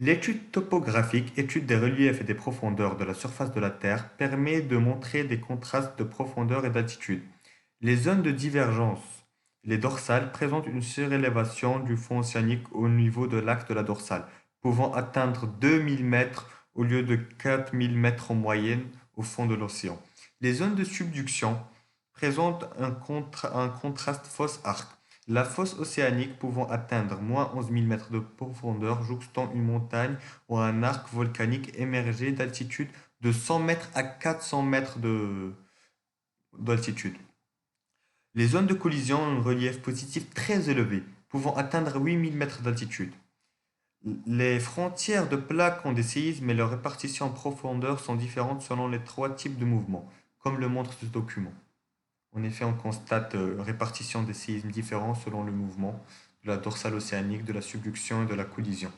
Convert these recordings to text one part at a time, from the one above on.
L'étude topographique, étude des reliefs et des profondeurs de la surface de la Terre, permet de montrer des contrastes de profondeur et d'altitude. Les zones de divergence, les dorsales, présentent une surélévation du fond océanique au niveau de l'axe de la dorsale, pouvant atteindre 2000 mètres au lieu de 4000 mètres en moyenne au fond de l'océan. Les zones de subduction présentent un contraste fausse-arc. La fosse océanique pouvant atteindre moins 11 000 mètres de profondeur, jouxtant une montagne ou un arc volcanique émergé d'altitude de 100 mètres à 400 mètres d'altitude. Les zones de collision ont un relief positif très élevé, pouvant atteindre 8000 mètres d'altitude. Les frontières de plaques ont des séismes et leur répartition en profondeur sont différentes selon les trois types de mouvements, comme le montre ce document. En effet, on constate répartition des séismes différents selon le mouvement de la dorsale océanique, de la subduction et de la collision.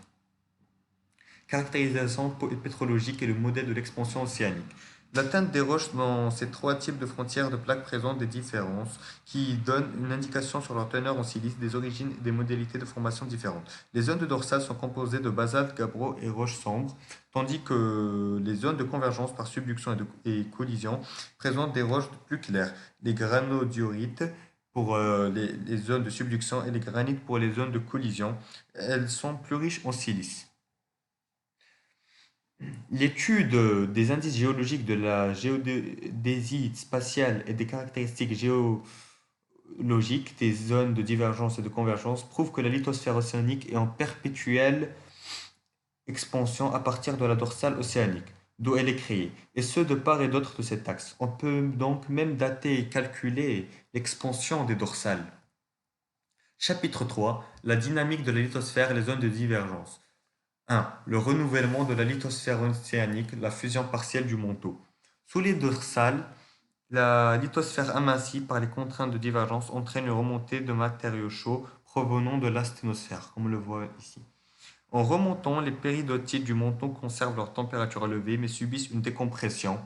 Caractérisation pétrologique et le modèle de l'expansion océanique. L'atteinte des roches dans ces trois types de frontières de plaques présente des différences qui donnent une indication sur leur teneur en silice, des origines et des modalités de formation différentes. Les zones de dorsale sont composées de basalte, gabbro et roches sombres, tandis que les zones de convergence par subduction et collision présentent des roches plus claires, les granodiorites pour les zones de subduction et les granites pour les zones de collision. Elles sont plus riches en silice. L'étude des indices géologiques de la géodésie spatiale et des caractéristiques géologiques des zones de divergence et de convergence prouve que la lithosphère océanique est en perpétuelle expansion à partir de la dorsale océanique, d'où elle est créée, et ce de part et d'autre de cet axe. On peut donc même dater et calculer l'expansion des dorsales. Chapitre 3. La dynamique de la lithosphère et les zones de divergence. 1. Le renouvellement de la lithosphère océanique, la fusion partielle du manteau. Sous les dorsales, la lithosphère amincie par les contraintes de divergence entraîne une remontée de matériaux chauds provenant de l'asténosphère, comme on le voit ici. En remontant, les péridotites du manteau conservent leur température élevée mais subissent une décompression,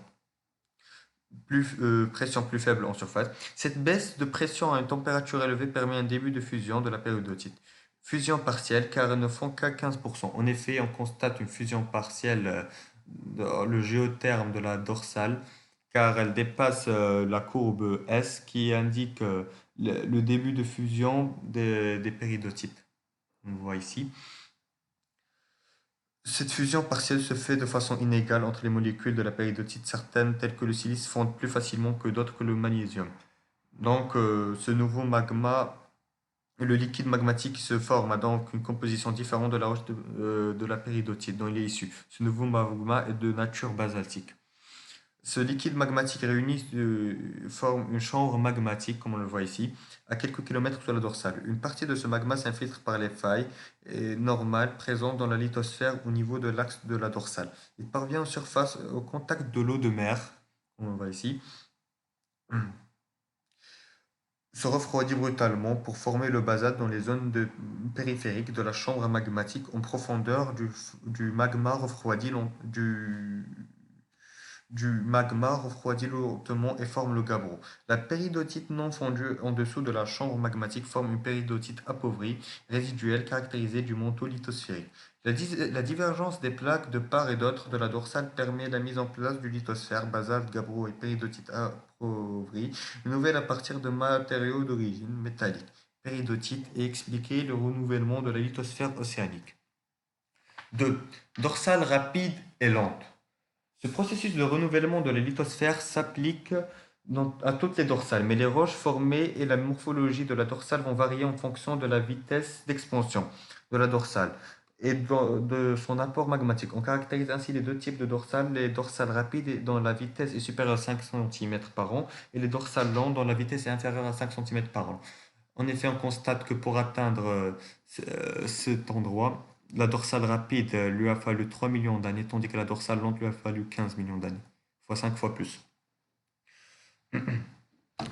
pression plus faible en surface. Cette baisse de pression à une température élevée permet un début de fusion de la péridotite. Fusion partielle car elles ne font qu'à 15%. En effet, on constate une fusion partielle dans le géotherme de la dorsale car elle dépasse la courbe S qui indique le début de fusion des péridotites. On le voit ici. Cette fusion partielle se fait de façon inégale entre les molécules de la péridotite. Certaines, telles que le silice, fondent plus facilement que d'autres que le magnésium. Donc, ce nouveau magma, le liquide magmatique qui se forme a donc une composition différente de la roche de la péridotite dont il est issu. Ce nouveau magma est de nature basaltique. Ce liquide magmatique réuni forme une chambre magmatique, comme on le voit ici, à quelques kilomètres sous la dorsale. Une partie de ce magma s'infiltre par les failles normales présentes dans la lithosphère au niveau de l'axe de la dorsale. Il parvient en surface au contact de l'eau de mer, comme on le voit ici, se refroidit brutalement pour former le basalte dans les zones périphériques de la chambre magmatique en profondeur du magma refroidi du magma refroidit lentement et forme le gabbro. La péridotite non fondue en dessous de la chambre magmatique forme une péridotite appauvrie, résiduelle, caractérisée du manteau lithosphérique. La divergence des plaques de part et d'autre de la dorsale permet la mise en place du lithosphère, basalte, gabbro et péridotite appauvrie, nouvelle à partir de matériaux d'origine métallique, péridotite, et expliquer le renouvellement de la lithosphère océanique. 2. Dorsale rapide et lente. Ce processus de renouvellement de la lithosphère s'applique à toutes les dorsales, mais les roches formées et la morphologie de la dorsale vont varier en fonction de la vitesse d'expansion de la dorsale et de son apport magmatique. On caractérise ainsi les deux types de dorsales, les dorsales rapides dont la vitesse est supérieure à 5 cm par an et les dorsales lentes dont la vitesse est inférieure à 5 cm par an. En effet, on constate que pour atteindre cet endroit, la dorsale rapide lui a fallu 3 millions d'années, tandis que la dorsale lente lui a fallu 15 millions d'années, fois 5 fois plus.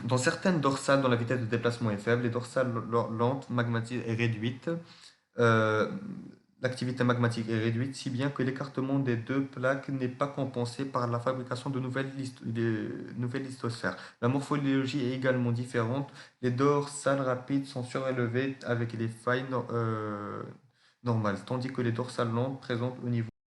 Dans certaines dorsales dont la vitesse de déplacement est faible, les dorsales lentes magmatiques est réduite. euh, L'activité magmatique est réduite, si bien que l'écartement des deux plaques n'est pas compensé par la fabrication de nouvelles lithosphères. La morphologie est également différente. Les dorsales rapides sont surélevées avec les failles normales, tandis que les dorsales lentes présentent au niveau